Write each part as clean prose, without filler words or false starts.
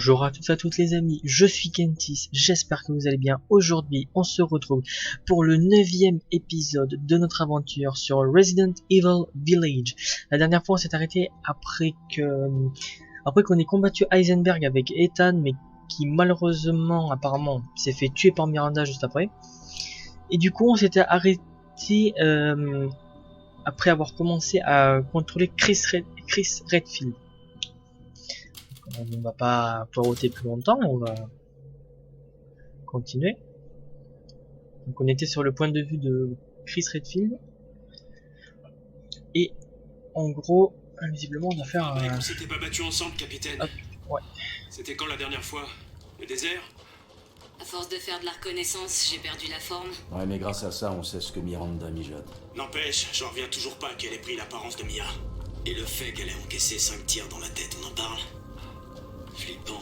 Bonjour à toutes les amis, je suis Kentis, j'espère que vous allez bien. Aujourd'hui, on se retrouve pour le 9e épisode de notre aventure sur Resident Evil Village. La dernière fois, on s'est arrêté après qu'on ait combattu Heisenberg avec Ethan, mais qui malheureusement, apparemment, s'est fait tuer par Miranda juste après. Et du coup, on s'était arrêté après avoir commencé à contrôler Chris Redfield. On ne va pas poireauter plus longtemps, on va continuer. Donc on était sur le point de vue de Chris Redfield. Et en gros, visiblement on va faire un... On s'était pas battu ensemble, capitaine. Hop, ouais. C'était quand la dernière fois? Le désert? À force de faire de la reconnaissance, j'ai perdu la forme. Ouais, mais grâce à ça, on sait ce que Miranda mijote. N'empêche, j'en reviens toujours pas qu'elle ait pris l'apparence de Mia. Et le fait qu'elle ait encaissé 5 tirs dans la tête, on en parle? Flippant.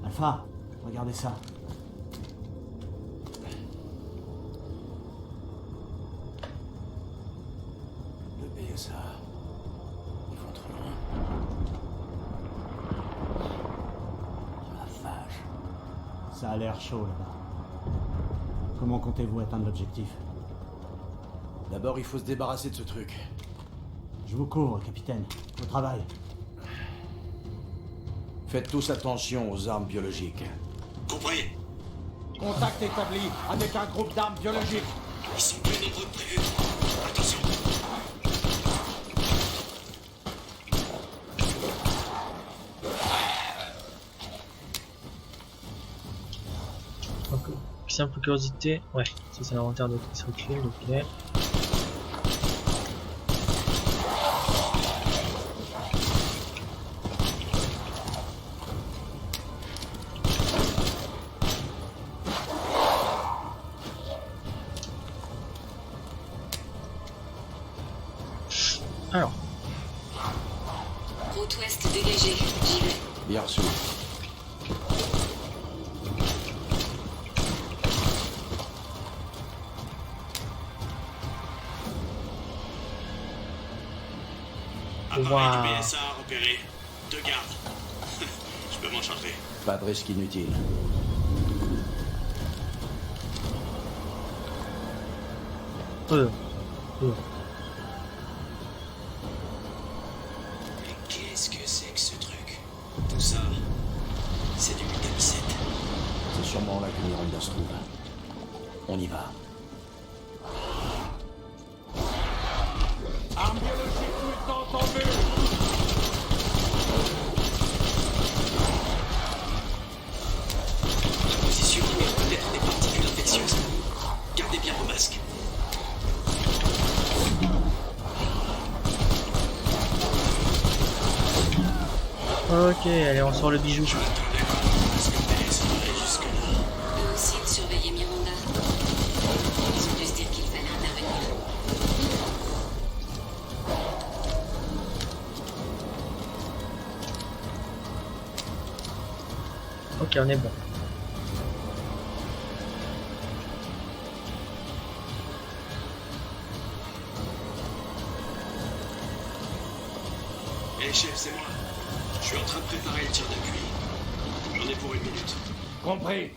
Alpha, regardez ça. Le PSA. Ils vont trop loin. La vache. Ça a l'air chaud là-bas. Comment comptez-vous atteindre l'objectif? D'abord, il faut se débarrasser de ce truc. Je vous couvre, capitaine. Au travail. Faites tous attention aux armes biologiques. Compris? Contact établi avec un groupe d'armes biologiques. Ils sont plus nombreux que prévu. Attention. Donc, simple curiosité, ouais, ça c'est l'inventaire de Chris Redfield, ok. Alors. Route ouest dégagée, j'y vais. Bien reçu. Appareil du PSA repéré. 2 gardes. Je peux m'en charger. Pas de risque inutile. Qu'est-ce que c'est que ce truc? Tout ça, c'est du métallicette. C'est sûrement là que Miranda se trouve. On y va. Armes biologiques mutantes en vue. La position est peut-être des particules infectieuses. Gardez bien vos masques. Ok, allez, on sort le bijou. Eux aussi de surveiller Miranda. Ils ont dû se dire qu'il fallait intervenir. Ok, on est bon. Eh chef, c'est moi. Je suis en train de préparer le tir d'appui. J'en ai pour 1 minute. Compris.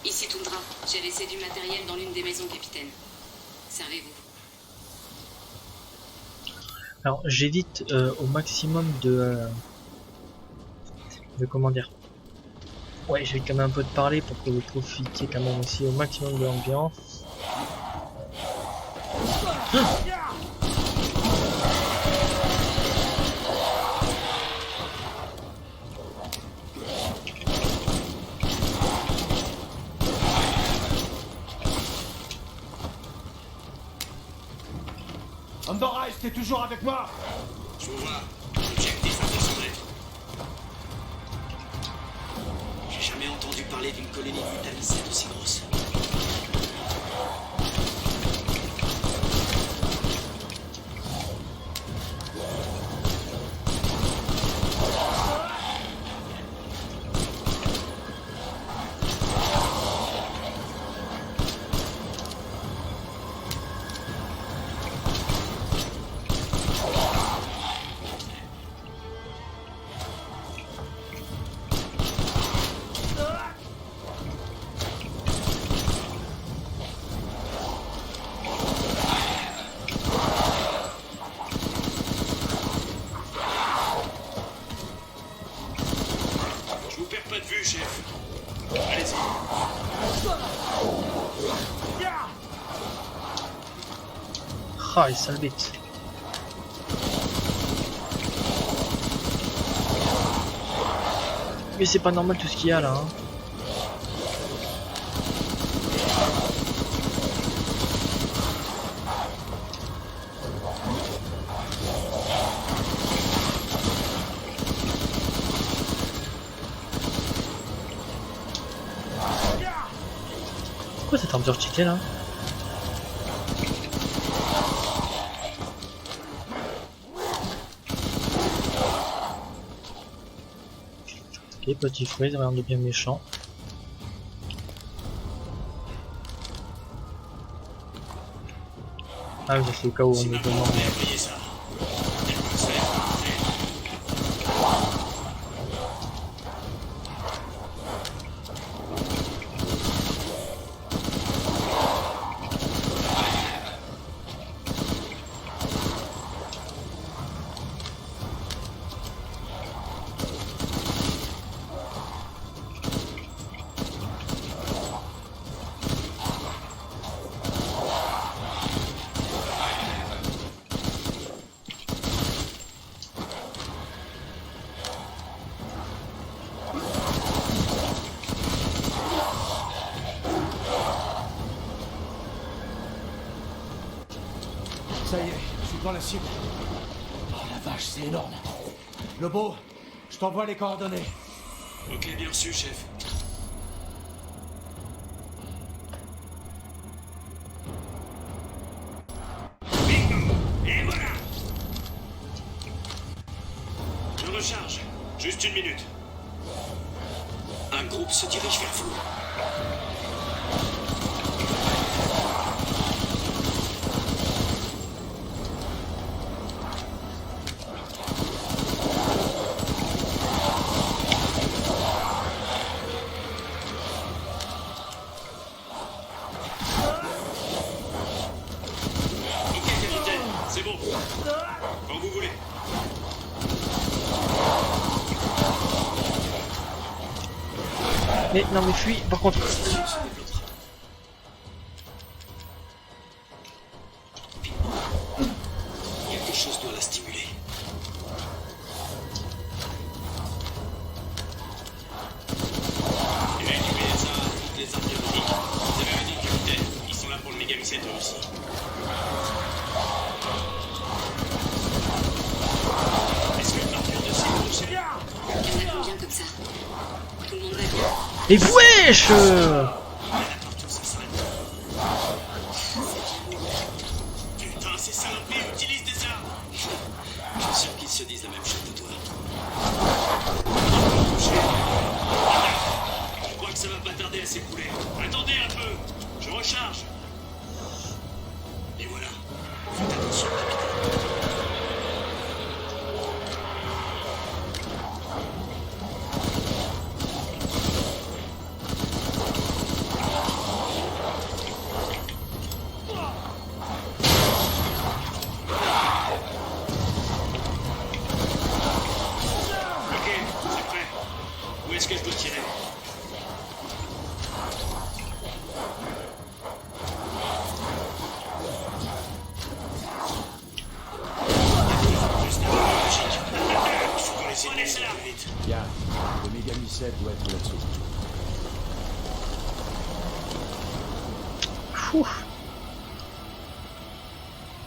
Ici Toundra, j'ai laissé du matériel dans l'une des maisons, capitaine. Servez-vous. Alors j'évite au maximum de comment dire. Ouais, je vais quand même un peu de parler pour que vous profitiez quand même aussi au maximum de l'ambiance. Andorra, t'es toujours avec moi? Je vous vois. Objectif à 200 mètres. J'ai jamais entendu parler d'une colonie de métallicette aussi grosse. Ah, les sales bêtes. Mais c'est pas normal tout ce qu'il y a là. Hein. Pourquoi cette armure cheatée là? Ok, petit fruit, rien de bien méchant. Ah oui, c'est au cas où on nous demande. Payez ça. Ça y est, je suis dans la cible. Oh la vache, c'est énorme. Lobo, je t'envoie les coordonnées. Ok, bien reçu, chef. Bingo! Et voilà! Je recharge. Juste une minute. Un groupe se dirige vers vous. Ok, capitaine, c'est bon. Quand vous voulez. Mais non mais fuis, par contre. Quelque chose doit la stimuler. Évacuez les armes, toutes les armes biologiques. Vous avez rien dit, capitaine. Ils sont là pour le mégamycète eux aussi. Est-ce que le marqueur de cible c'est bien? Il y en a combien comme ça? Tout le monde va bien? Et wesh La partout, ça s'arrête. Putain, ces saloperies utilisent des armes. Je suis sûr qu'ils se disent la même chose de toi. Je crois que ça va pas tarder à s'écouler. Attendez un peu. Je recharge. Et voilà. Faites attention, capitaine. Ok, c'est prêt. Où est-ce que je dois tirer? Juste un peu logique. Il faut qu'on essaie de laisser là vite. Bien. Le mégamycète doit être là-dessous. Ouf.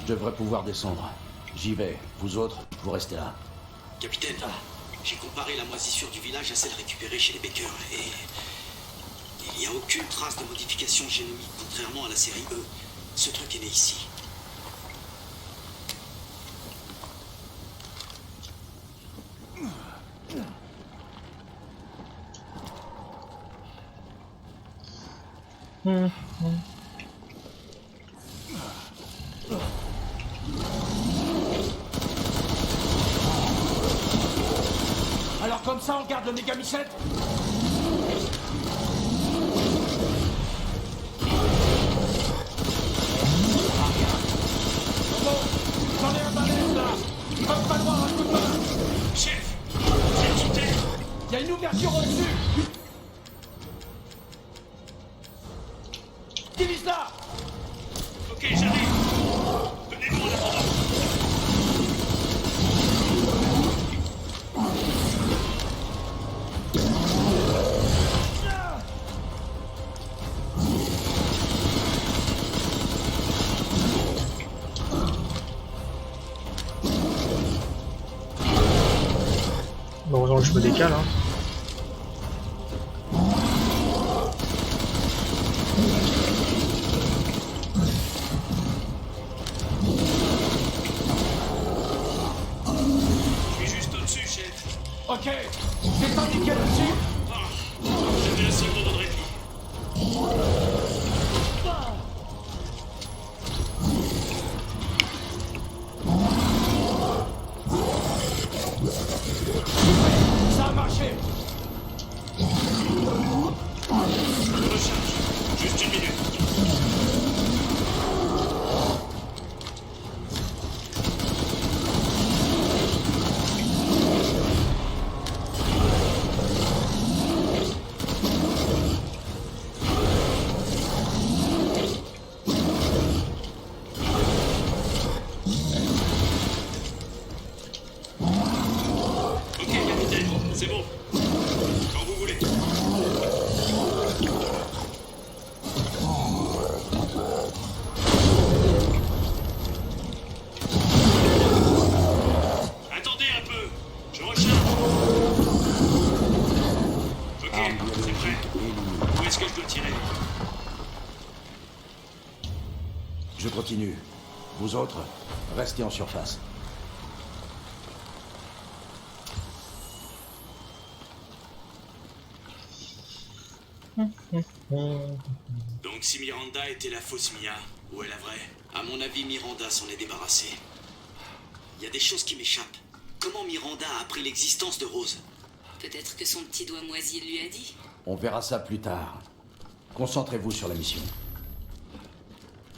Je devrais pouvoir descendre. J'y vais. Vous autres, vous restez là. Capitaine, j'ai comparé la moisissure du village à celle récupérée chez les Baker et il n'y a aucune trace de modification génomique contrairement à la série E. Ce truc est né ici. Alors comme ça, on garde le mégamycète? Lobo, j'en ai un balèze là. Il va me falloir un coup de main. Chef, vous êtes sous terre. Il y a une ouverture au-dessus. Divise là. Ok, j'arrive. Venez-moi. Bon, heureusement que je me décale, hein. Je suis juste au-dessus, chef. Ok, c'est indiqué dessus. J'avais un seul moment de répit. Ça a marché. Je recharge. Juste une minute. Ok, capitaine, c'est bon. Quand vous voulez. Attendez un peu. Je recharge. Ok, c'est prêt. Où est-ce que je dois tirer? Je continue. Vous autres, restez en surface. Donc si Miranda était la fausse Mia, ou est la vraie? À mon avis, Miranda s'en est débarrassée. Il y a des choses qui m'échappent. Comment Miranda a appris l'existence de Rose? Peut-être que son petit doigt moisi lui a dit. On verra ça plus tard. Concentrez-vous sur la mission.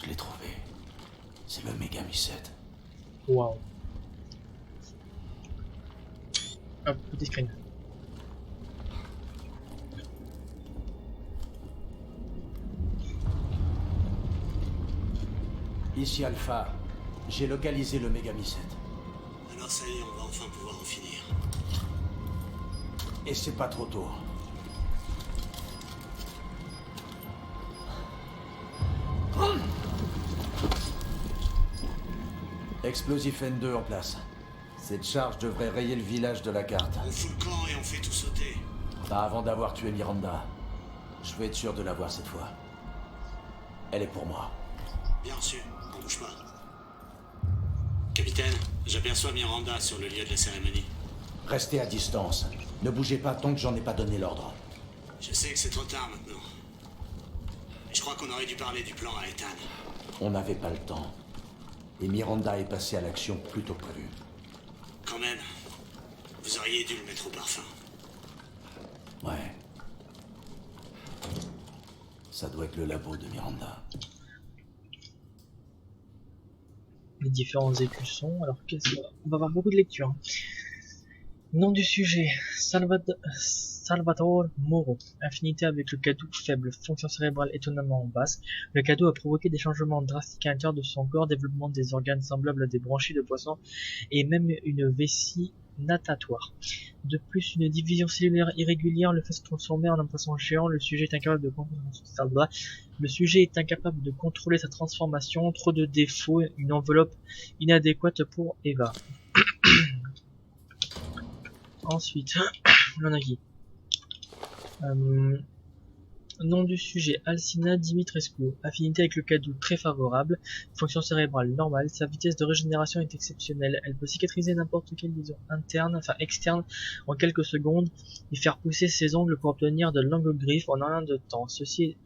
Je l'ai trouvé. C'est le Megami 7. Waouh. Hop, petit screen. Ici Alpha, j'ai localisé le Megami 7. Alors ça y est, on va enfin pouvoir en finir. Et c'est pas trop tôt. Explosif N2 en place. Cette charge devrait rayer le village de la carte. On fout le camp et on fait tout sauter. Pas avant d'avoir tué Miranda. Je veux être sûr de l'avoir cette fois. Elle est pour moi. Bien sûr, on bouge pas. Capitaine, j'aperçois Miranda sur le lieu de la cérémonie. Restez à distance. Ne bougez pas tant que j'en ai pas donné l'ordre. Je sais que c'est trop tard maintenant. Mais je crois qu'on aurait dû parler du plan à Ethan. On n'avait pas le temps. Et Miranda est passée à l'action plus tôt que prévu. Quand même, vous auriez dû le mettre au parfum. Ouais. Ça doit être le labo de Miranda. Les différents écussons. Alors, qu'est-ce qu'on va... On va avoir beaucoup de lectures. Nom du sujet, Salvatore Moro. Affinité avec le cadeau faible, fonction cérébrale étonnamment basse. Le cadeau a provoqué des changements drastiques à l'intérieur de son corps, développement des organes semblables à des branchies de poisson et même une vessie natatoire. De plus, une division cellulaire irrégulière le fait se transformer en un poisson géant. Le sujet est incapable de contrôler sa transformation. Trop de défauts, une enveloppe inadéquate pour Eva. Ensuite, on a qui nom du sujet, Alcina Dimitrescu. Affinité avec le cadeau très favorable. Fonction cérébrale normale. Sa vitesse de régénération est exceptionnelle. Elle peut cicatriser n'importe quelle lésion interne, enfin externe, en quelques secondes et faire pousser ses ongles pour obtenir de longues griffes en un an de temps. Ceci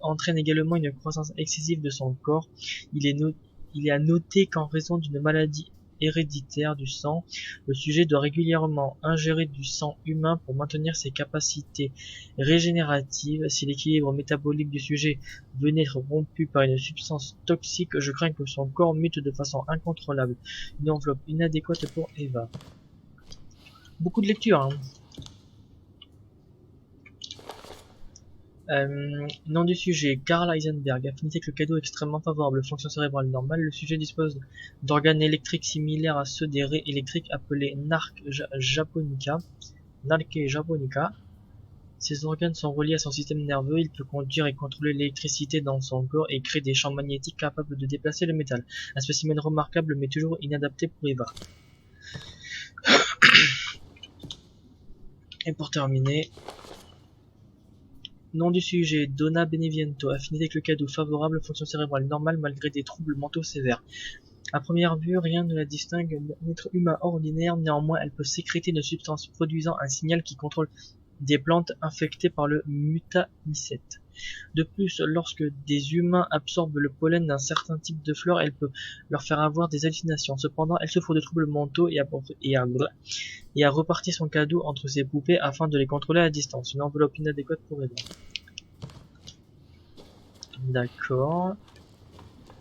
entraîne également une croissance excessive de son corps. Il est à noter qu'en raison d'une maladie héréditaire du sang, le sujet doit régulièrement ingérer du sang humain pour maintenir ses capacités régénératives. Si l'équilibre métabolique du sujet venait être rompu par une substance toxique, je crains que son corps mute de façon incontrôlable. Une enveloppe inadéquate pour Eva. Beaucoup de lecture, hein. Nom du sujet, Karl Heisenberg. Affinité avec le cadeau extrêmement favorable, fonction cérébrale normale. Le sujet dispose d'organes électriques similaires à ceux des raies électriques appelés Narc japonica. Ces organes sont reliés à son système nerveux. Il peut conduire et contrôler l'électricité dans son corps et créer des champs magnétiques capables de déplacer le métal. Un spécimen remarquable mais toujours inadapté pour Eva. Et pour terminer, nom du sujet, Donna Beneviento, affinité avec le cadeau, favorable, fonction cérébrale normale malgré des troubles mentaux sévères. À première vue, rien ne la distingue d'un être humain ordinaire, néanmoins elle peut sécréter une substance produisant un signal qui contrôle des plantes infectées par le mutamycète. De plus, lorsque des humains absorbent le pollen d'un certain type de fleurs, elle peut leur faire avoir des hallucinations. Cependant, elle souffre de troubles mentaux et a reparti son cadeau entre ses poupées afin de les contrôler à distance. Une enveloppe inadéquate pour aider. D'accord.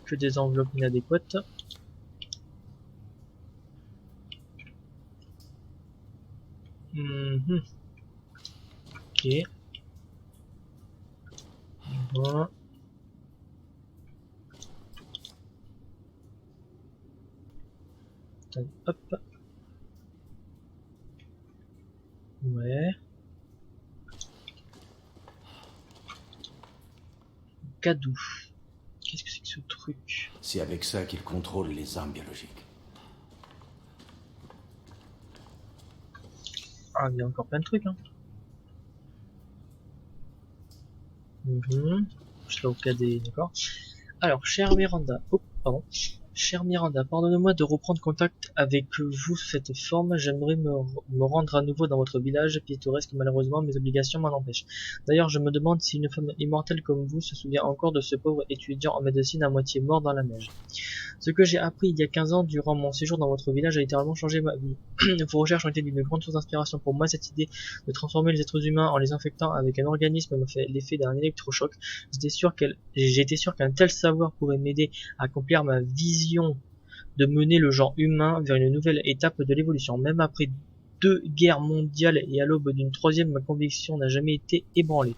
Que des enveloppes inadéquates. Ok. Voilà. Hop. Ouais. Cadeau. Qu'est-ce que c'est que ce truc? C'est avec ça qu'il contrôle les armes biologiques. Ah, il y a encore plein de trucs, hein. Je serai au KD, d'accord. Alors, chère Miranda, chère Miranda, pardonnez-moi de reprendre contact avec vous sous cette forme. J'aimerais me rendre à nouveau dans votre village pittoresque. Malheureusement, mes obligations m'en empêchent. D'ailleurs, je me demande si une femme immortelle comme vous se souvient encore de ce pauvre étudiant en médecine à moitié mort dans la neige. Ce que j'ai appris il y a 15 ans durant mon séjour dans votre village a littéralement changé ma vie. Vos recherches ont été d'une grande source d'inspiration pour moi. Cette idée de transformer les êtres humains en les infectant avec un organisme m'a fait l'effet d'un électrochoc. J'étais sûr qu'un tel savoir pourrait m'aider à accomplir ma vision de mener le genre humain vers une nouvelle étape de l'évolution. Même après 2 guerres mondiales et à l'aube d'une 3e, ma conviction n'a jamais été ébranlée.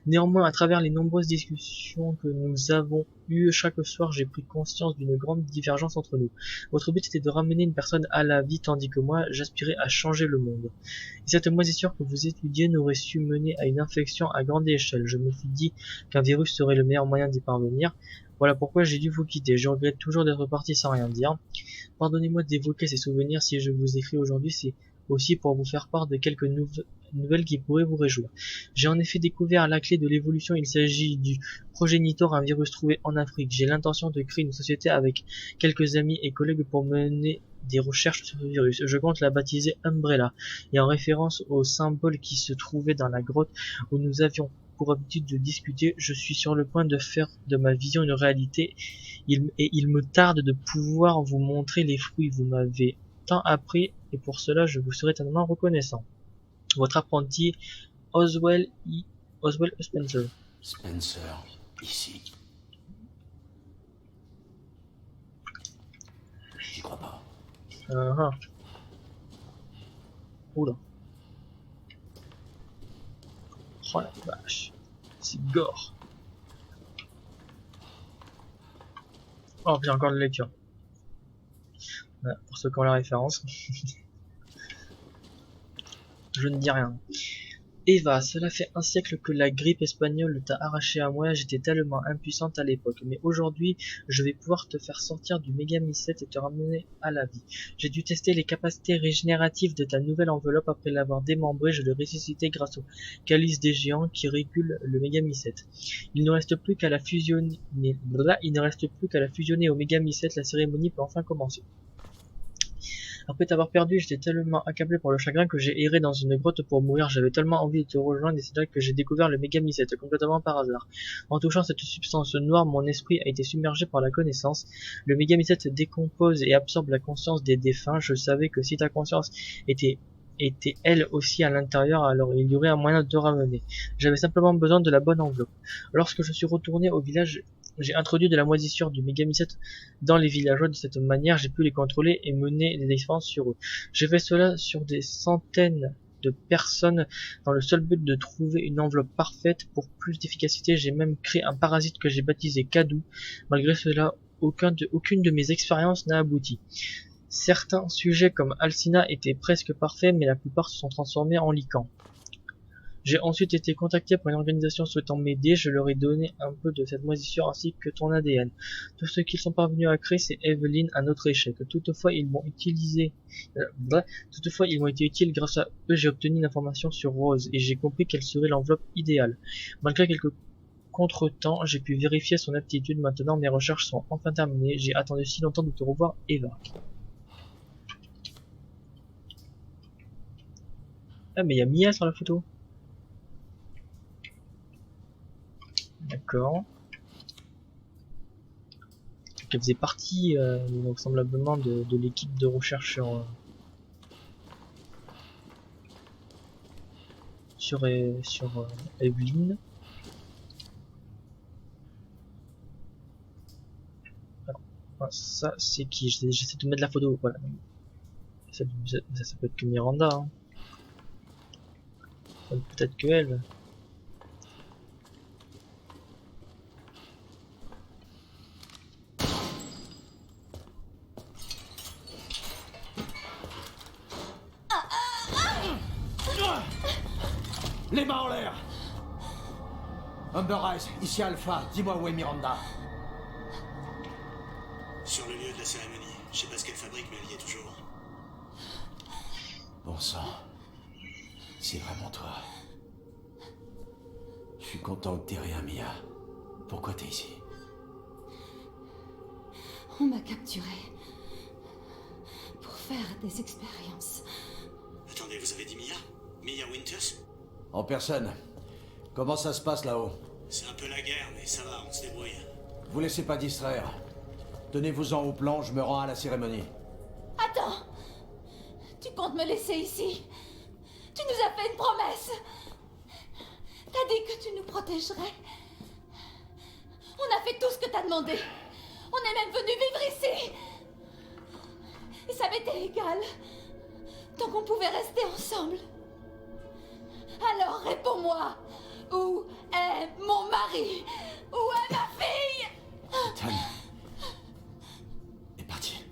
Néanmoins, à travers les nombreuses discussions que nous avons eues chaque soir, j'ai pris conscience d'une grande divergence entre nous. Votre but était de ramener une personne à la vie, tandis que moi, j'aspirais à changer le monde. Et cette moisissure que vous étudiez n'aurait su mener à une infection à grande échelle. Je me suis dit qu'un virus serait le meilleur moyen d'y parvenir. Voilà pourquoi j'ai dû vous quitter. Je regrette toujours d'être parti sans rien dire. Pardonnez-moi d'évoquer ces souvenirs. Si je vous écris aujourd'hui, c'est aussi pour vous faire part de quelques nouvelles qui pourraient vous réjouir. J'ai en effet découvert la clé de l'évolution. Il s'agit du progénitor, un virus trouvé en Afrique. J'ai l'intention de créer une société avec quelques amis et collègues pour mener des recherches sur ce virus. Je compte la baptiser Umbrella, et en référence au symbole qui se trouvait dans la grotte où nous avions pour habitude de discuter. Je suis sur le point de faire de ma vision une réalité, et il me tarde de pouvoir vous montrer les fruits. Vous m'avez tant appris, et pour cela je vous serai éternellement reconnaissant. Votre apprenti, Oswell Spencer. Spencer, ici. J'y crois pas. Oula. Oh la vache. C'est gore. Oh, j'ai encore de lecture. Voilà, pour ceux qui ont la référence. Je ne dis rien. Eva, cela fait un siècle que la grippe espagnole t'a arraché à moi, j'étais tellement impuissante à l'époque, mais aujourd'hui, je vais pouvoir te faire sortir du mégamycète et te ramener à la vie. J'ai dû tester les capacités régénératives de ta nouvelle enveloppe. Après l'avoir démembré, je l'ai ressuscité grâce au calice des géants qui régule le mégamycète. Il ne reste plus qu'à la fusionner au mégamycète. La cérémonie peut enfin commencer. Après t'avoir perdu, j'étais tellement accablé par le chagrin que j'ai erré dans une grotte pour mourir. J'avais tellement envie de te rejoindre, et c'est là que j'ai découvert le mégamycète, complètement par hasard. En touchant cette substance noire, mon esprit a été submergé par la connaissance. Le mégamycète décompose et absorbe la conscience des défunts. Je savais que si ta conscience était elle aussi à l'intérieur, alors il y aurait un moyen de te ramener. J'avais simplement besoin de la bonne enveloppe. Lorsque je suis retourné au village, j'ai introduit de la moisissure du mégamycète dans les villageois. De cette manière, j'ai pu les contrôler et mener des expériences sur eux. J'ai fait cela sur des centaines de personnes dans le seul but de trouver une enveloppe parfaite. Pour plus d'efficacité, j'ai même créé un parasite que j'ai baptisé Kadou. Malgré cela, aucune de mes expériences n'a abouti. Certains sujets comme Alcina étaient presque parfaits, mais la plupart se sont transformés en licans. J'ai ensuite été contacté par une organisation souhaitant m'aider. Je leur ai donné un peu de cette moisissure ainsi que ton ADN. Tout ce qu'ils sont parvenus à créer, c'est Evelyn à notre échec. Toutefois, ils m'ont utilisé. Toutefois, ils m'ont été utiles. Grâce à eux, j'ai obtenu une information sur Rose et j'ai compris quelle serait l'enveloppe idéale. Malgré quelques contretemps, j'ai pu vérifier son aptitude. Maintenant, mes recherches sont enfin terminées. J'ai attendu si longtemps de te revoir, Eva. Ah, mais il y a Mia sur la photo. D'accord. Donc, elle faisait partie, donc, semblablement, de l'équipe de recherche sur Evelyn. Alors, ça, c'est qui? J'essaie de mettre la photo. Voilà. Ça peut être que Miranda. Hein. Peut-être que elle. Les mains en l'air! Humber Eyes, ici Alpha, dis-moi où est Miranda. Sur le lieu de la cérémonie. Je sais pas ce qu'elle fabrique, mais elle y est toujours. Bon sang. C'est vraiment toi. Je suis content que t'aies rien, Mia. Pourquoi t'es ici? On m'a capturé pour faire des expériences. Attendez, vous avez dit Mia? Mia Winters? En personne. Comment ça se passe là-haut? C'est un peu la guerre, mais ça va, on se débrouille. Vous laissez pas distraire. Tenez-vous-en au plan, je me rends à la cérémonie. Attends! Tu comptes me laisser ici? Tu nous as fait une promesse! T'as dit que tu nous protégerais. On a fait tout ce que t'as demandé. On est même venu vivre ici. Et ça m'était égal. Tant qu'on pouvait rester ensemble. Alors réponds-moi. Où est mon mari? Où est ma fille? Ethan est parti.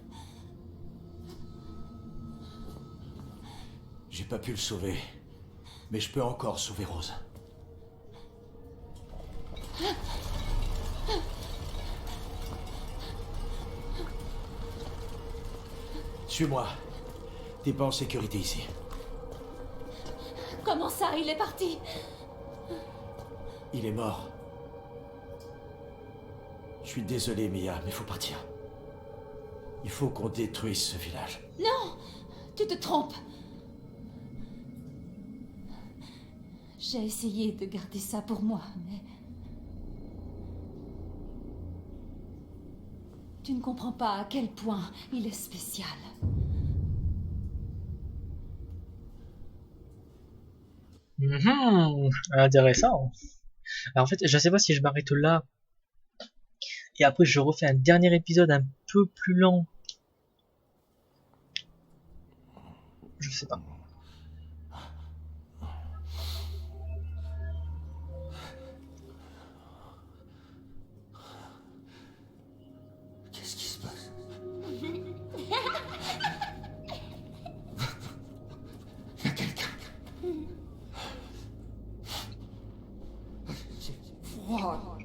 J'ai pas pu le sauver, mais je peux encore sauver Rose. Suis-moi. T'es pas en sécurité ici. Comment ça, il est parti? Il est mort. Je suis désolé, Mia, mais faut partir. Il faut qu'on détruise ce village. Non, tu te trompes. J'ai essayé de garder ça pour moi, mais... Tu ne comprends pas à quel point il est spécial. Intéressant. Alors en fait, je sais pas si je m'arrête là et après je refais un dernier épisode un peu plus lent. Je sais pas. Qu'est-ce qui se passe? Il y a quelqu'un. J'ai froid.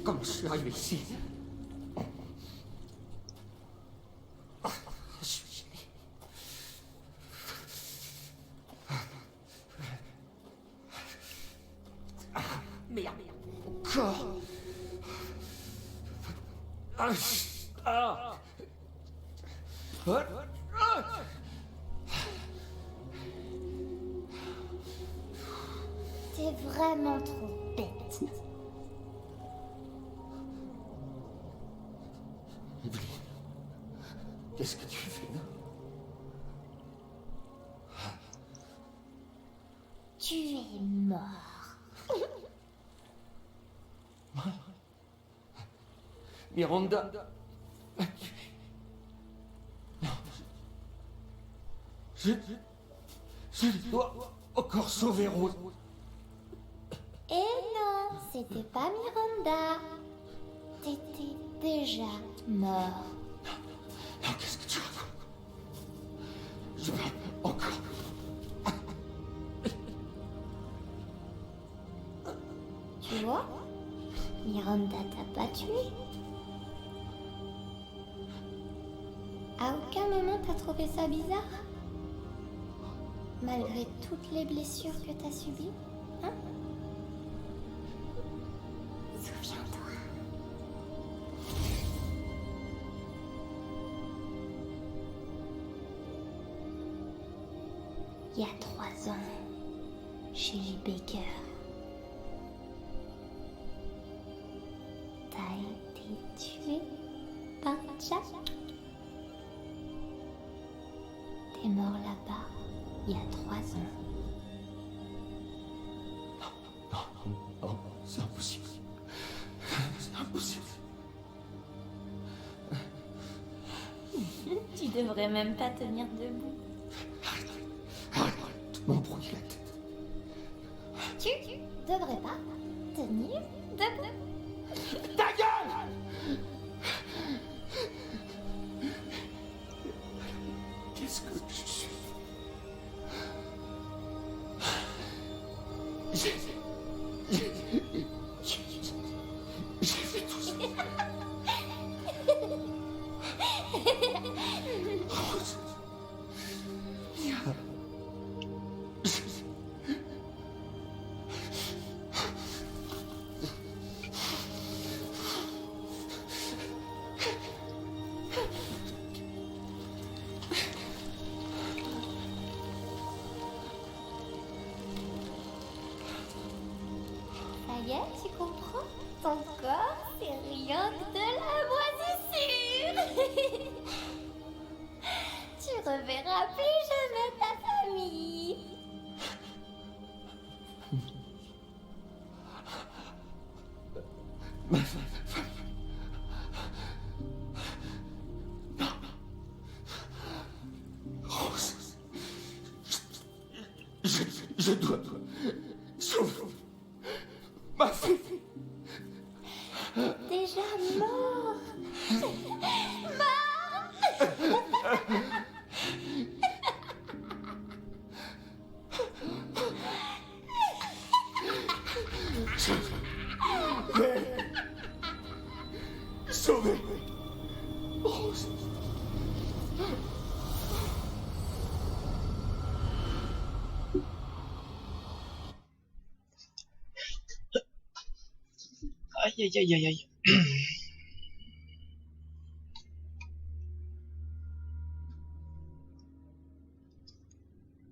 Comment je suis arrivé ici? Je suis gêné. Merde. Encore. T'es vraiment trop bête. Evelyn, qu'est-ce que tu fais là? Tu es mort. Miranda m'a tué. Non. Je dois encore sauver Rose. Et non, c'était pas Miranda. T'étais déjà mort. Non, qu'est-ce que tu racontes? Je parle encore. Tu vois, Miranda t'a pas tué. À aucun moment t'as trouvé ça bizarre? Malgré toutes les blessures que t'as subies, hein? Souviens-toi. Il y a 3 ans, chez les Baker, t'as été tué par Jack. T'es mort là-bas il y a 3 ans. Non, c'est impossible. C'est impossible. Tu devrais même pas tenir debout. Arrête, tu m'embrouilles la tête. Tu devrais pas tenir debout. Ta gueule! Qu'est-ce que je suis? J'ai fait tout ça. Rose. Mia. Ça y est, tu comprends? Ton corps, c'est rien que de la moisissure. Tu reverras plus jamais ta famille. Rose. Je dois sauver ma fille. Déjà mort. Sauver Rose. Aïe aïe aïe aïe aïe.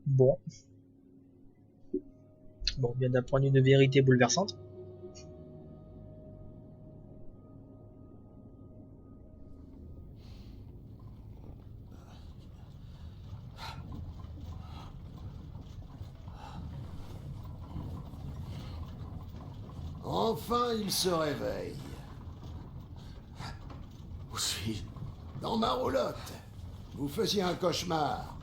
Bon. Bon, on vient d'apprendre une vérité bouleversante. Enfin, il se réveille. Où suis-je? Dans ma roulotte. Vous faisiez un cauchemar.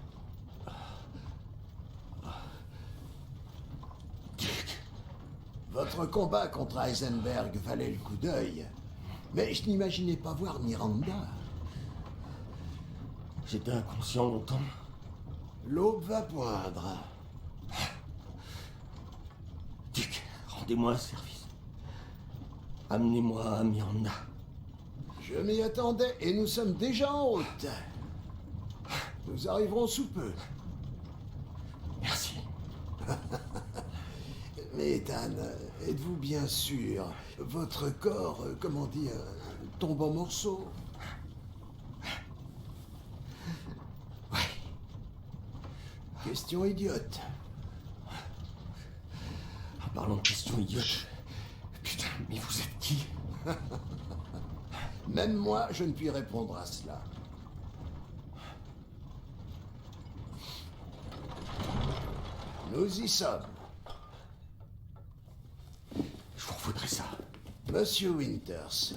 Votre combat contre Heisenberg valait le coup d'œil. Mais je n'imaginais pas voir Miranda. J'étais inconscient longtemps. L'aube va poindre. Duc, rendez-moi un service. Amenez-moi à Miranda. Je m'y attendais et nous sommes déjà en route. Nous arriverons sous peu. Merci. Mais Ethan, êtes-vous bien sûr votre corps, comment dire, tombe en morceaux? Ouais. Question idiote. En parlant de questions idiotes. Putain, mais vous êtes qui? Même moi, je ne puis répondre à cela. Nous y sommes. Je vous voudrais ça. Monsieur Winters,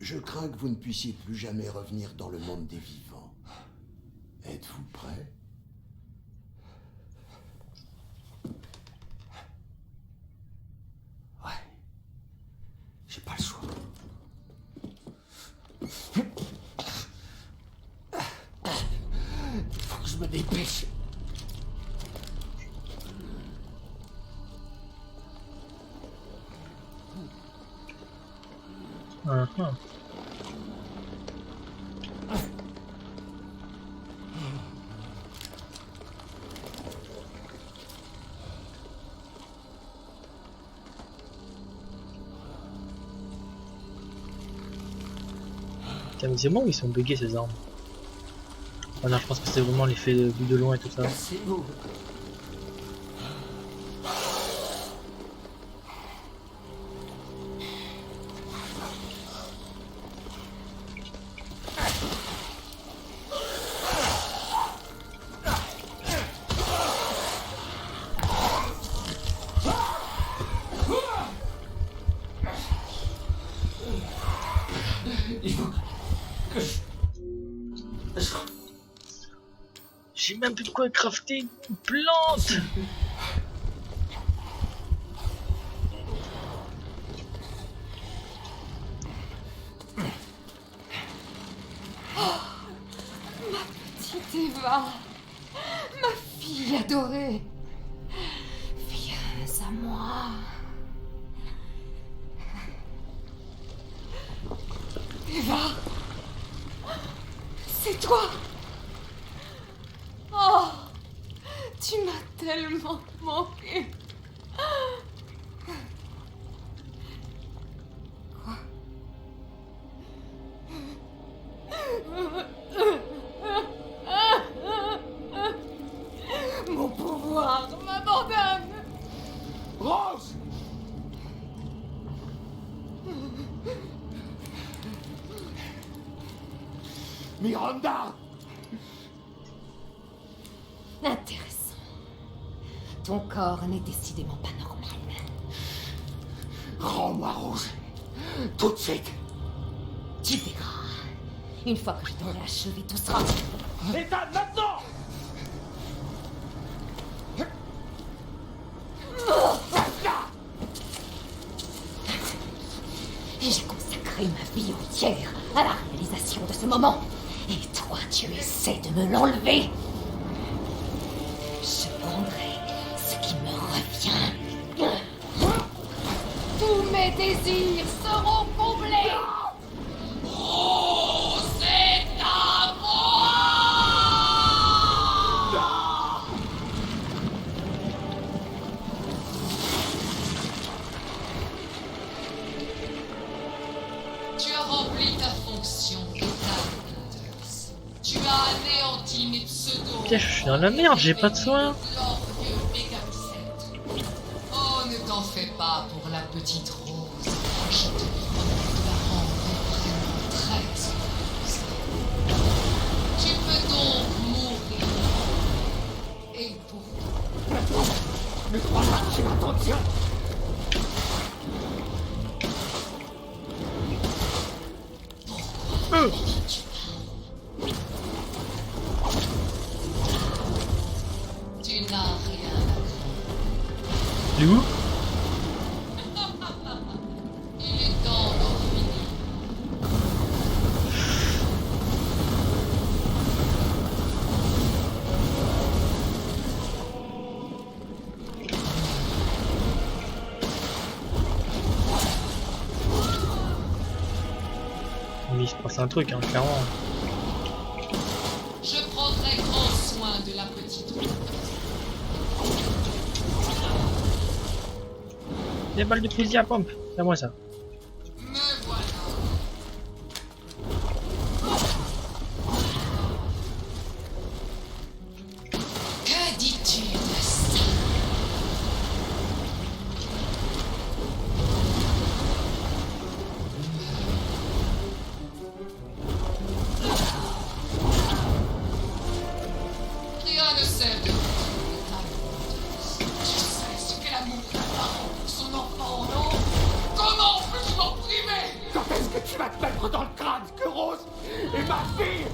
je crains que vous ne puissiez plus jamais revenir dans le monde des vivants. Êtes-vous prêt? Ouais. J'ai pas le choix. dépêche. Putain, mais c'est bon, ils sont buggés ces armes. Oh non, je pense que c'est vraiment l'effet de vue de loin et tout ça. C'est vous. J'ai même plus de quoi crafter une plante. Petite Eva, ma fille adorée, viens à moi. Eva, c'est toi. Oh, tu m'as tellement manqué. Mon pouvoir m'abandonne. Rose! Miranda! Intéressant. Ton corps n'est décidément pas normal. Rends-moi Rose. Tout de suite. Tu verras. Une fois que je t'aurai achevé, tout sera... Ethan, maintenant! J'ai consacré ma vie entière à la réalisation de ce moment. Et toi, tu essaies de me l'enlever. Je prendrai ce qui me revient. Tous mes désirs seront comblés. Oh, c'est à moi! Tu as rempli ta fonction, Ethan Winters. Tu as anéanti mes pseudos. Putain, je suis dans la merde, j'ai pas de soin. Glorieux Megapixel. Oh, ne t'en fais pas pour la petite Rose. Je te promets de la rendre vraiment très heureuse. Tu peux donc mourir. Et pour Ne crois pas que j'ai l'intention. tu n'as rien à craindre. Il est où? Il est temps d'en finir. Mais il se passe un truc, hein, clairement. Je prendrai grand soin de la petite Rose. Des balles de fusil à pompe, c'est moi ça. Me voilà. Que dis-tu de ça? Rien ne sert de tu sais ce qu'est l'amour d'un parent pour son enfant, non? Comment peux-je m'en priver? Quand est-ce que tu vas te mettre dans le crâne que Rose est ma fille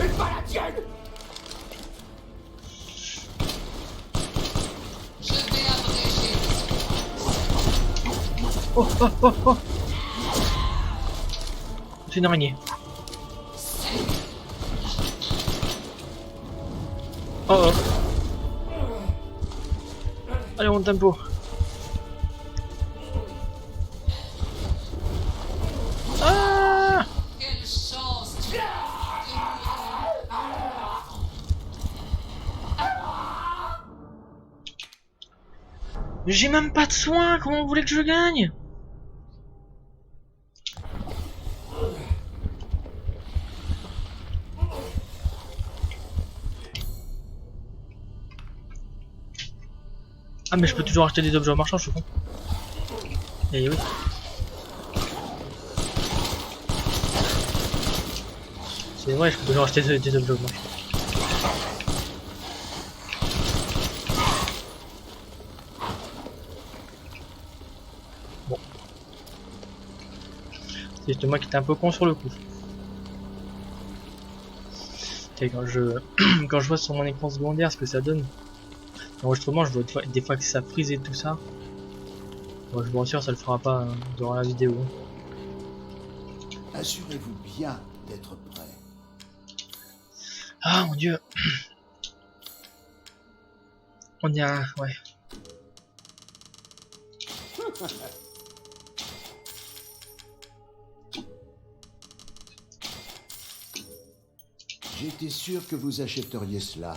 et pas la tienne? Je vais abréger Oh oh oh oh. C'est une araignée. Oh oh. Allez, on tempo. Ah! Quelle chance tu as. J'ai même pas de soins, comment vous voulez que je gagne? Ah mais je peux toujours acheter des objets marchands, je suis con. Eh oui. C'est vrai, je peux toujours acheter des objets marchands. Bon. C'est juste moi qui étais un peu con sur le coup. Et quand je quand je vois sur mon écran secondaire ce que ça donne. L'enregistrement, je vois des fois que ça frise et tout ça. Bon, je vous rassure, ça le fera pas durant la vidéo. Assurez-vous bien d'être prêt. Ah mon dieu. On y a... ouais. J'étais sûr que vous achèteriez cela.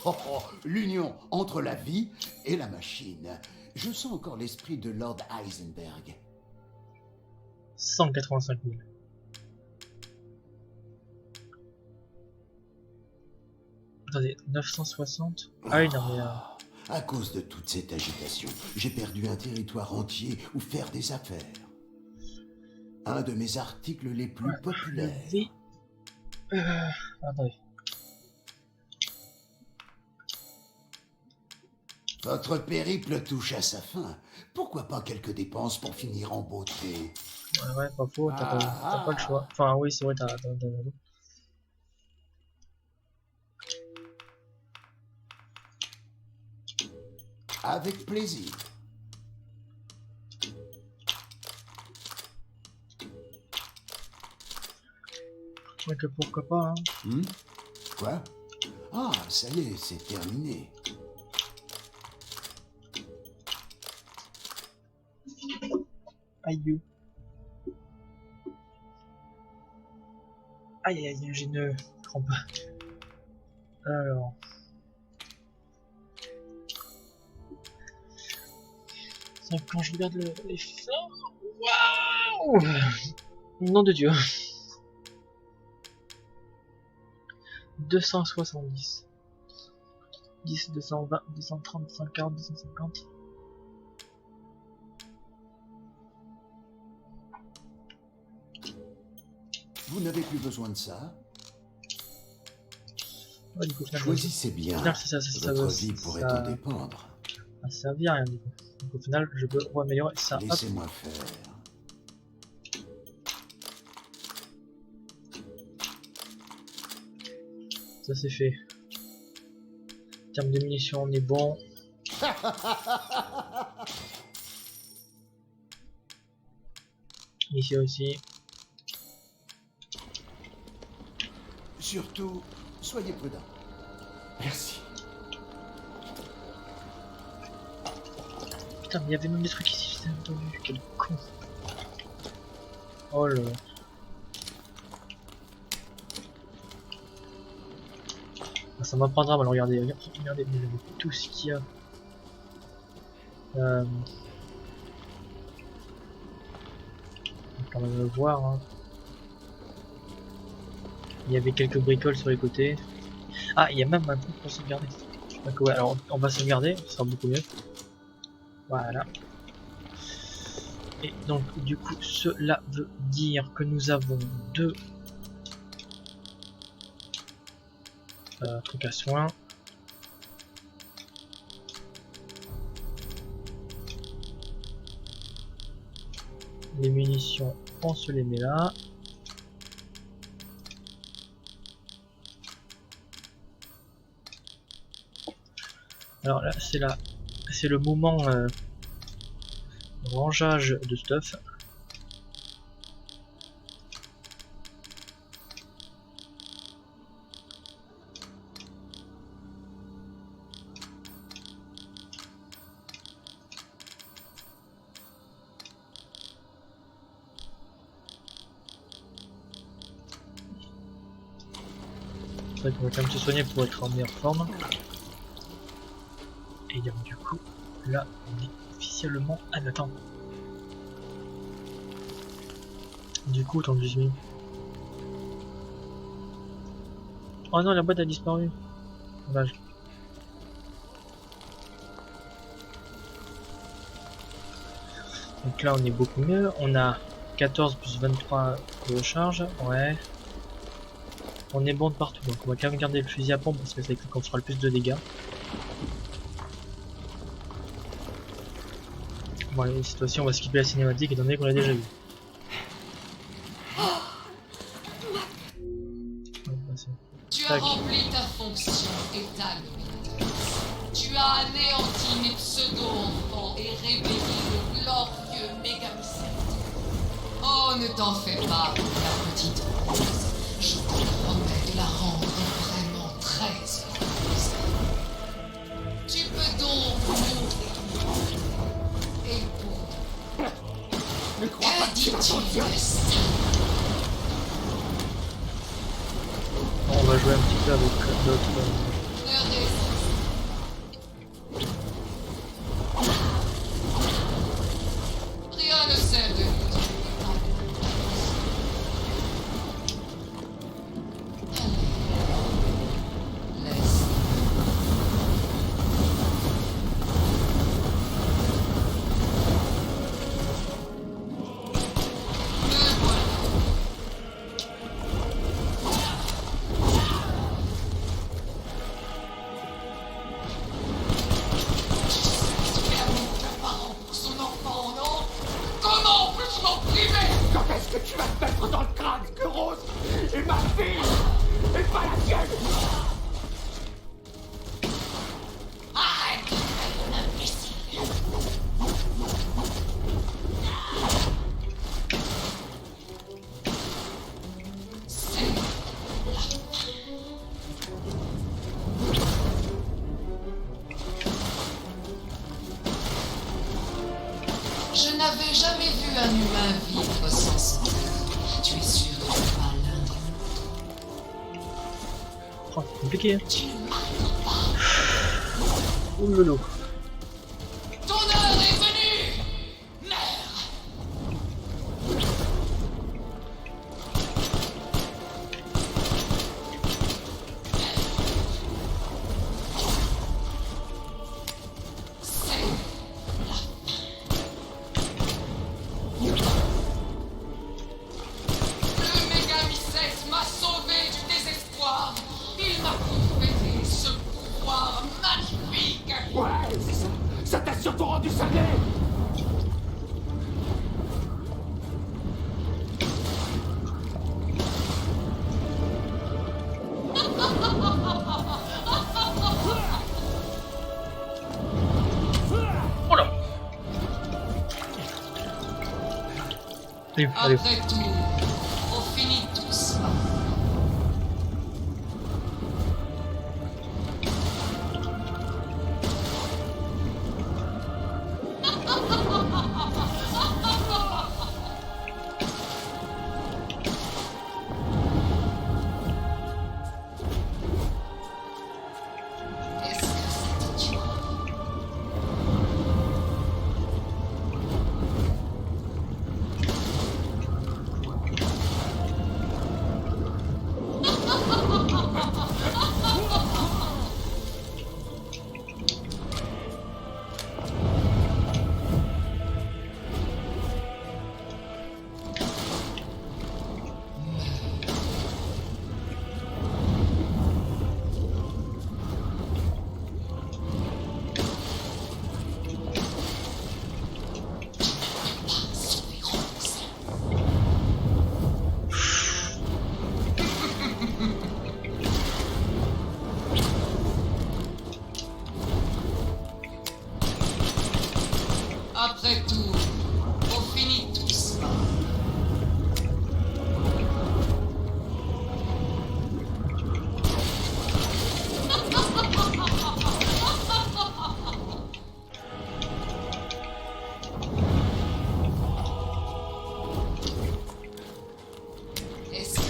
Oh, oh, l'union entre la vie et la machine. Je sens encore l'esprit de Lord Heisenberg. 185 000. Attendez, 960. Ah oui, non mais... À cause de toute cette agitation, j'ai perdu un territoire entier où faire des affaires. Un de mes articles les plus populaires. Attendez. Votre périple touche à sa fin. Pourquoi pas quelques dépenses pour finir en beauté? Ouais, pas faux, t'as pas le choix. Enfin, oui, c'est vrai, t'as raison. Avec plaisir. Ouais, que pourquoi pas, hein. Quoi? Ah, ça y est, c'est terminé. Aïe. Aïe, je ne comprends pas. Alors... quand je regarde les forts... Waouh! Nom de Dieu. 270. 10, 220, 230, 240, 250. Vous n'avez plus besoin de ça? Ouais, du coup, choisissez bien. Final, ça Votre vie pourrait en dépendre. Ça servi à rien du coup. Donc au final, je peux améliorer ça. Laissez-moi faire. Ça c'est fait. En termes de munitions, on est bon. Ici aussi. Surtout, soyez prudents. Merci. Putain, mais il y avait même des trucs ici, j'ai entendu. Quel con. Oh là là. Ça m'apprendra à regarder, regardez tout ce qu'il y a. On va quand même le voir. Hein. Il y avait quelques bricoles sur les côtés. Ah, il y a même un truc pour sauvegarder. Donc ouais, alors on va sauvegarder, ce sera beaucoup mieux. Voilà. Et donc du coup, cela veut dire que nous avons deux trucs à soins. Les munitions, on se les met là. Alors là, c'est le moment rangeage de stuff. C'est vrai qu'on va quand même se soigner pour être en meilleure forme. Et donc, du coup, là, on est officiellement... Ah mais attends. Du coup, attends 18 minutes. Oh non, la boîte a disparu. Dommage. Donc là, on est beaucoup mieux. On a 14 plus 23 de recharge. Ouais. On est bon de partout. Donc on va quand même garder le fusil à pompe parce que c'est qu'on fera le plus de dégâts. Bon allez, cette fois-ci on va skipper la cinématique étant donné qu'on l'a déjà vu. Tu as rempli ta fonction et ta limite. Tu as anéanti mes pseudo-enfants et réveillé le glorieux Mégamicète. Oh, ne t'en fais pas, la petite rose. Je te promets de la rendre vraiment très heureuse. Tu peux donc mourir. Et pour... Que dis-tu de ça? On va jouer un petit peu avec d'autres... Rien ne sert de nous. Je n'avais jamais vu un humain vivre sans son cœur. Tu es sûr que tu pas l'un de nous? Oh, c'est compliqué. Hein. Tu ne m'arrives pas. Ouh lolo. Ton heure est venue. Meurs. Le Mégamicète m'a sauvé du désespoir. Il m'a conféré ce pouvoir magnifique. Ouais, c'est ça. Ça t'a surtout rendu cinglé. Oh là. Allez, Après tout, on finit tous par... Est-ce que c'est idiot? Après tout, on finit tous par... Est-ce que...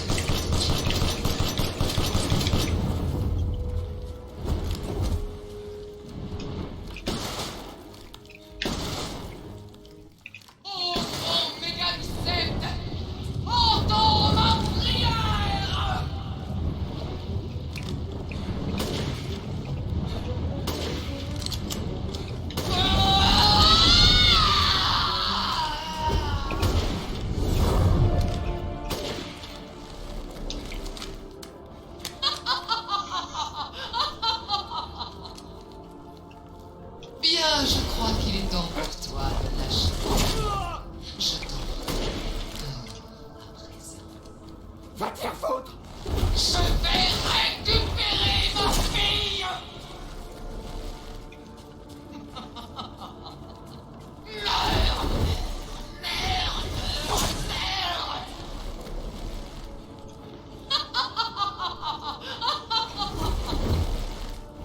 Oh, oh, Mégalucette! Entends ma prière! Bien, je crois qu'il est temps pour toi de lâcher. Je t'en prie. Dors à présent. Va te faire foutre! Je vais récupérer ma fille! Meurs! Merde! Merde!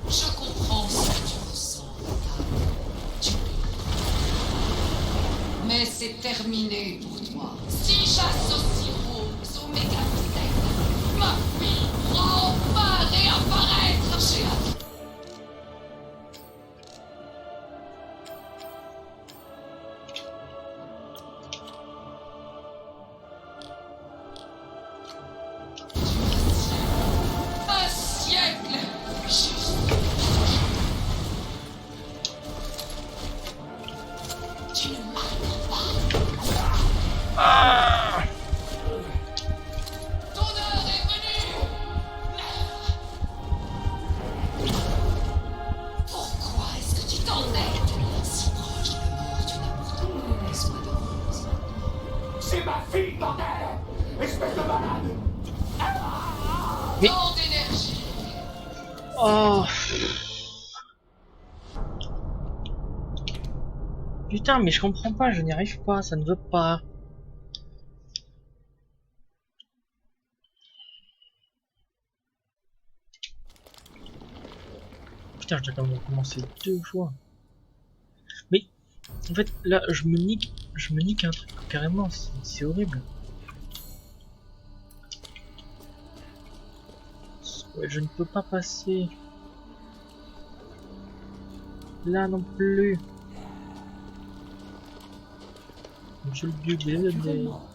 Je comprends ce que tu ressens, Nathan. Tu peux. Mais c'est terminé pour toi. Si j'associe Rose au Mégalucette, ma fille va enfin réapparaître chez elle. Un siècle juste. Tu ne m'arrêteras pas. Ton heure est venue. Pourquoi est-ce que tu t'en es si proche de la mort? Tu n'as pourtant besoin de Rose. C'est ma fille, bordel! Espèce de malade! Mais- Tant d'énergie. Oh. Putain, mais je comprends pas, je n'y arrive pas, ça ne veut pas. Putain, je dois quand même recommencer 2 fois. Mais en fait, là, je me nique un truc carrément, c'est horrible. Ouais, je ne peux pas passer. Là non plus. Monsieur le duc, Naturellement.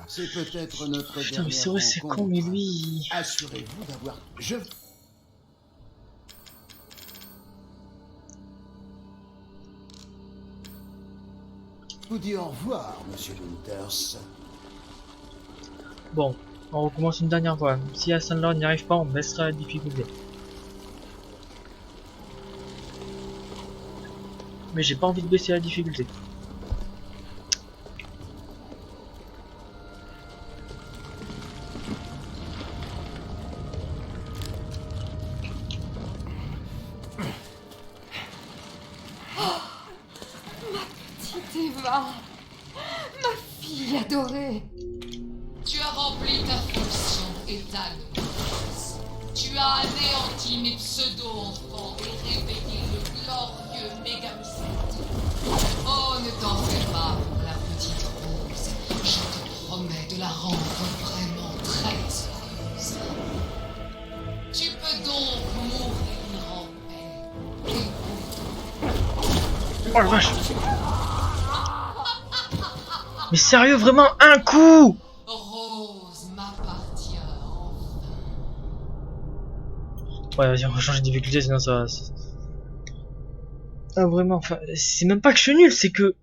C'est peut-être notre Putain, mais dernière c'est vrai, c'est con, rencontre. mais lui. Assurez-vous d'avoir... Je... vous dis au revoir, monsieur Winters. Bon, on recommence une dernière fois. Si à Saint-Laurent n'y arrive pas, on baissera la difficulté. Mais j'ai pas envie de baisser la difficulté. Petite Eva, ma fille adorée. Tu as rempli ta fonction et ta noblesse. Tu as anéanti mes pseudo-enfants et réveillé le glorieux Mégalucette. Oh, ne t'en fais pas pour la petite Rose. Je te promets de la rendre vraiment très heureuse. Tu peux donc mourir en paix. Et Oh la vache! Mais sérieux, vraiment un coup! Rose m'appartient enfin. Ouais, vas-y, on va changer de difficulté, sinon ça va. Ah, vraiment, enfin, c'est même pas que je suis nul, c'est que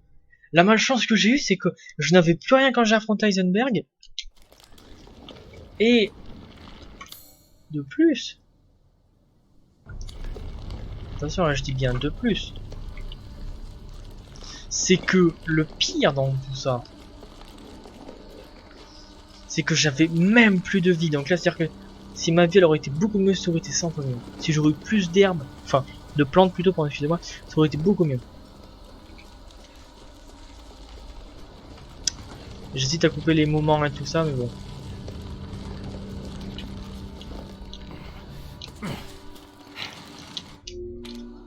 la malchance que j'ai eue, c'est que je n'avais plus rien quand j'ai affronté Heisenberg. Et de plus. Attention, là je dis bien de plus. C'est que le pire dans tout ça, c'est que j'avais même plus de vie. Donc là, c'est-à-dire que si ma vie elle aurait été beaucoup mieux, ça aurait été 100 fois mieux. Si j'aurais eu plus d'herbes, enfin de plantes plutôt, pardon, excusez-moi, ça aurait été beaucoup mieux. J'hésite à couper les moments et tout ça, mais bon.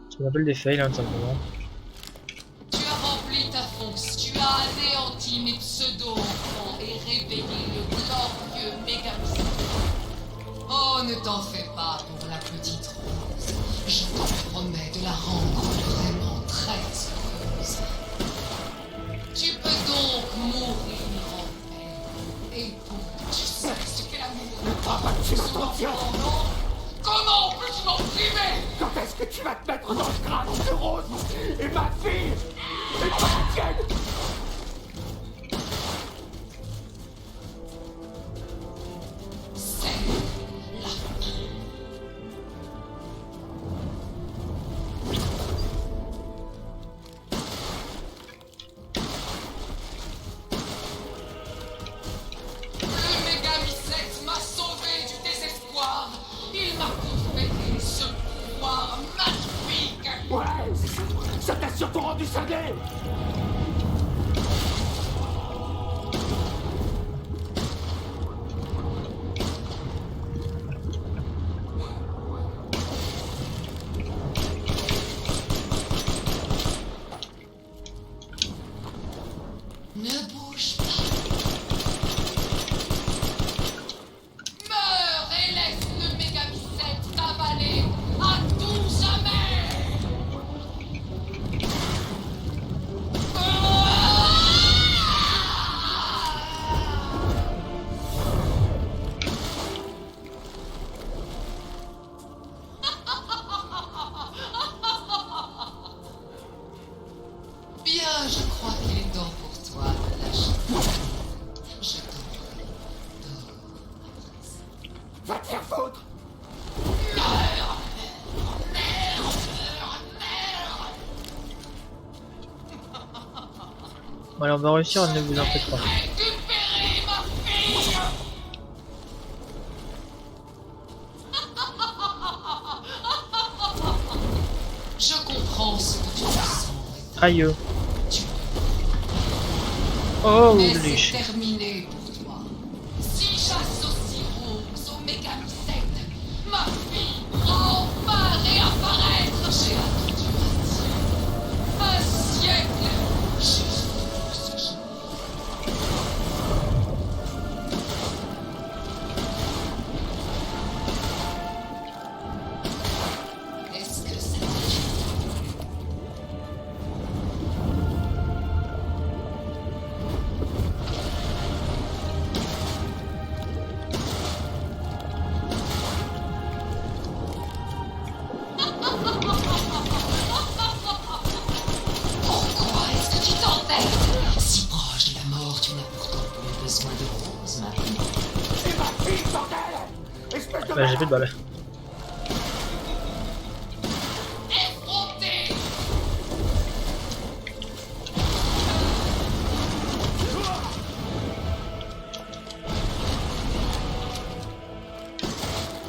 Ça m'appelle des fails, hein, tout simplement. Tu as rempli ta fonction, tu as anéanti mes pseudo-enfants et réveillé le glorieux Mégamis. Oh, ne t'en fais pas pour la petite Rose. Je te promets de la rendre vraiment très heureuse. Tu peux donc mourir en paix. Et pour tu sais ce qu'est l'amour. Ne crois pas que tu m'as confiance. Comment peux-tu m'en priver? Quand est-ce que tu vas te mettre dans le crâne de Rose et ma fille et pas la tienne? C'est la fin. Le Mégamicette m'a sauvé du désespoir. Il m'a conféré ce pouvoir magnifique. Ouais, ça t'a surtout rendu cinglé. Ne bouge pas. Meurs et laisse le Mégamicette t'avaler à tout jamais. Bien, je crois qu'il est temps pour toi de lâcher. Je t'en prie. Va te faire foutre. Bon, alors on va réussir, ne vous en faites pas. Récupérer ma fille. Je comprends ce que tu ressens. Aïe. Tu Oh, Mais les c'est terminé pour toi. Si j'associe Rose au Mégamicette, ma fille va enfin réapparaître. J'ai attendu un siècle juste pour ce jour. Est-ce que ça t'arrive? Pourquoi est-ce que tu t'embêtes? Si proche de la mort, tu n'as pourtant plus besoin de Rose maintenant. Et ma fille, bordel. Espèce de Bah, j'ai plus de balles. Effronté!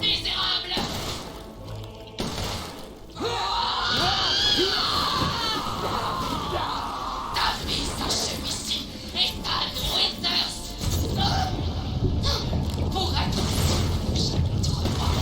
Misérable! Ta vie s'achève ici et ta nourriture. Pour être chapitre 3,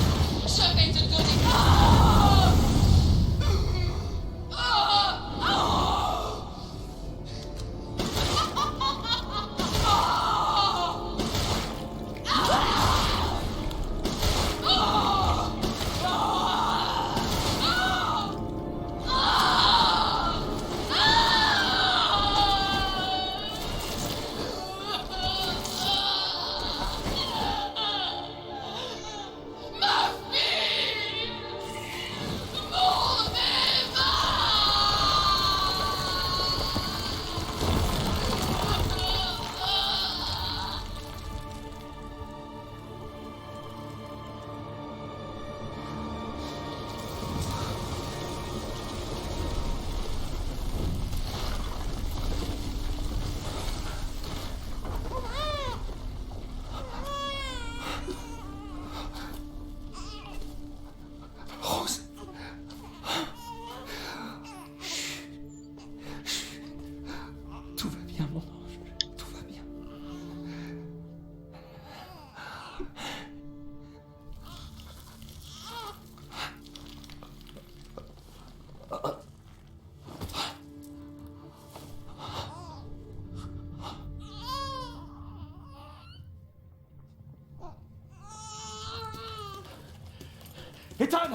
Ethan!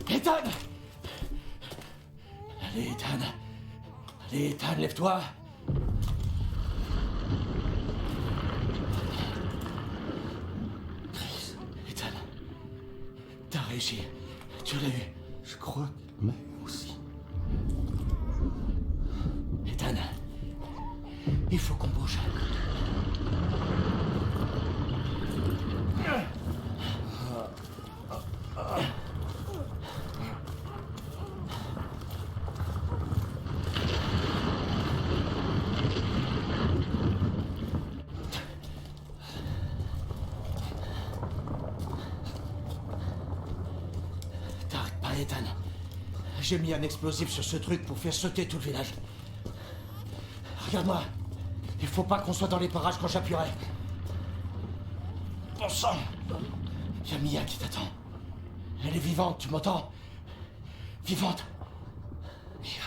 Ethan! Allez, Ethan. Allez, Ethan, lève-toi. Chris, Ethan. T'as réussi. Tu l'as eu. Je crois, mais aussi. Ethan. Il faut qu'on bouge. T'arrêtes pas, Ethan. J'ai mis un explosif sur ce truc pour faire sauter tout le village. Regarde-moi. Il faut pas qu'on soit dans les parages quand j'appuierai. Bon sang. Il y a Mia qui t'attend. Elle est vivante, tu m'entends? Vivante. Mia.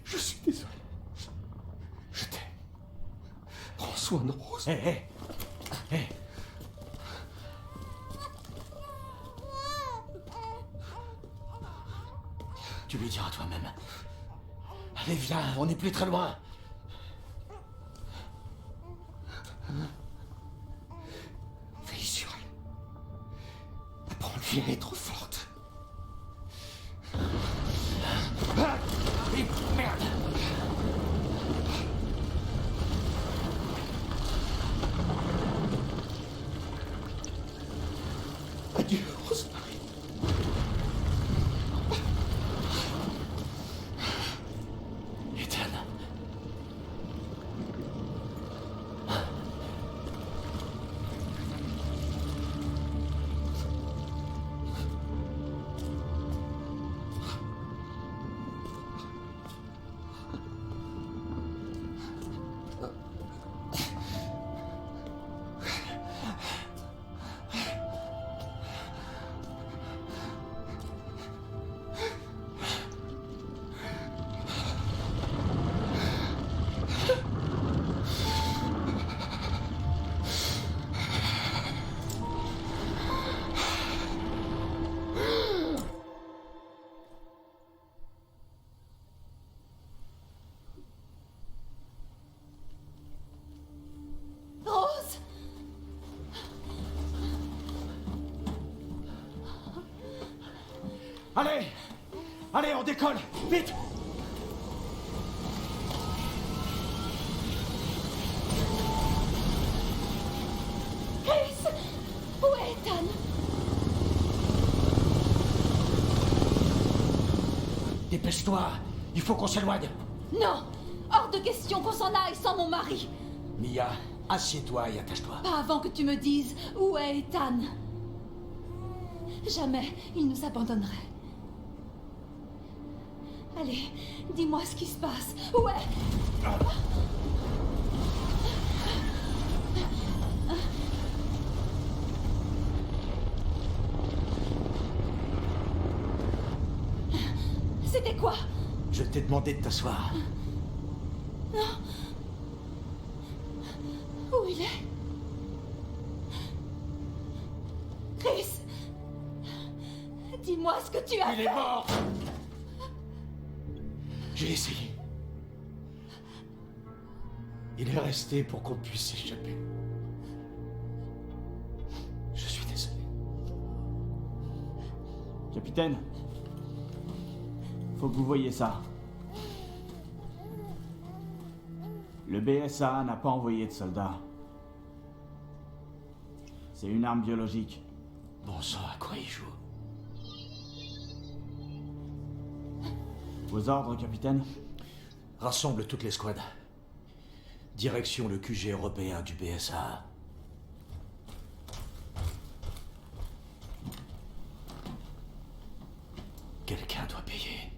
Je suis désolé. Je t'aime. Prends soin de Rose. Hé. Tu lui diras toi-même. Allez, viens, on n'est plus très loin. Veille sur elle. Apprends-lui, elle est trop forte. Ah, merde. Adieu, Rosemary. Ethan. Rose! Allez! Allez, on décolle! Vite! Chris! Où est Ethan? Dépêche-toi! Il faut qu'on s'éloigne! Non! Hors de question qu'on s'en aille sans mon mari! Mia, assieds-toi et attache-toi. Pas avant que tu me dises où est Ethan. Jamais il nous abandonnerait. Allez, dis-moi ce qui se passe. Où est... C'était quoi? Je t'ai demandé de t'asseoir. Non. Où il est? Chris! Dis-moi ce que tu as fait! Il est mort! J'ai essayé. Il est resté pour qu'on puisse s'échapper. Je suis désolé. Capitaine, faut que vous voyiez ça. Le BSA n'a pas envoyé de soldats. C'est une arme biologique. Bon sang, à quoi il joue? Vos ordres, capitaine? Rassemble toutes les squads. Direction le QG européen du BSA. Quelqu'un doit payer.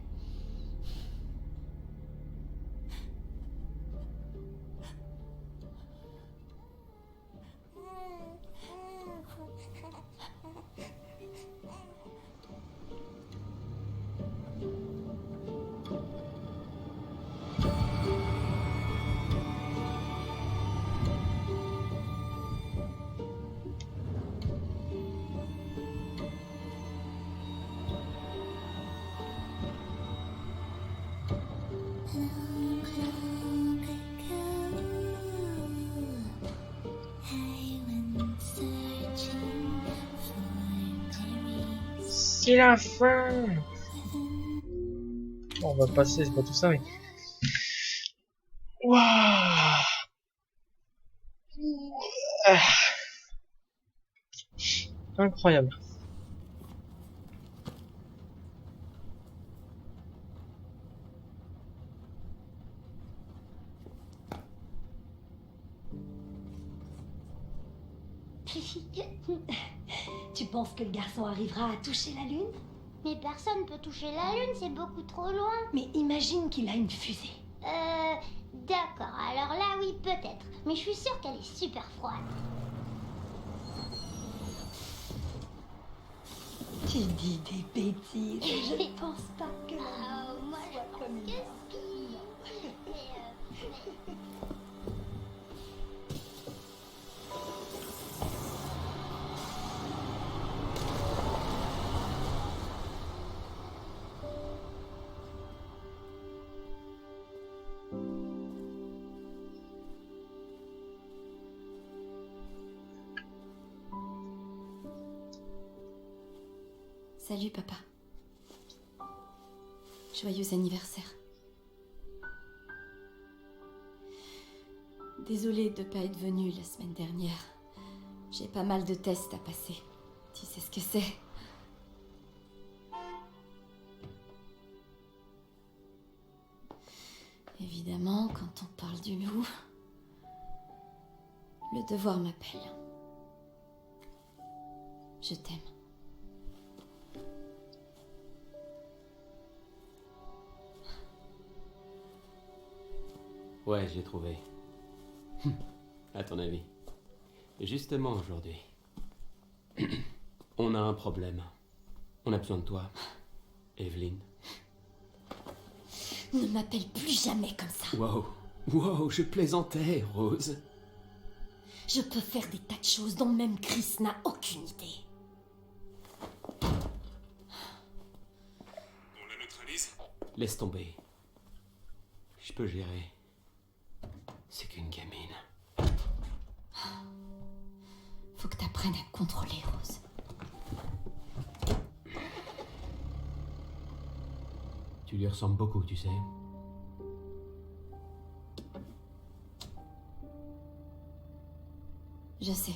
qu'il a faim. On va passer, c'est pas tout ça, mais... Waouh. Ah. Incroyable. Tu penses que le garçon arrivera à toucher la Lune? Mais personne peut toucher la Lune, c'est beaucoup trop loin. Mais imagine qu'il a une fusée. D'accord, alors là oui, peut-être. Mais je suis sûre qu'elle est super froide. Tu dis des bêtises. Je ne pense pas que... Moi, je pense comme que ça. si. Salut, papa. Joyeux anniversaire. Désolée de ne pas être venue la semaine dernière. J'ai pas mal de tests à passer. Tu sais ce que c'est. Évidemment, quand on parle du loup, le devoir m'appelle. Je t'aime. Ouais, j'ai trouvé. À ton avis. Justement aujourd'hui. On a un problème. On a besoin de toi, Evelyn. Ne m'appelle plus jamais comme ça. Wow. Wow, je plaisantais, Rose. Je peux faire des tas de choses dont même Chris n'a aucune idée. On la neutralise? Laisse tomber. Je peux gérer. C'est qu'une gamine. Faut que t'apprennes à te contrôler, Rose. Tu lui ressembles beaucoup, tu sais. Je sais.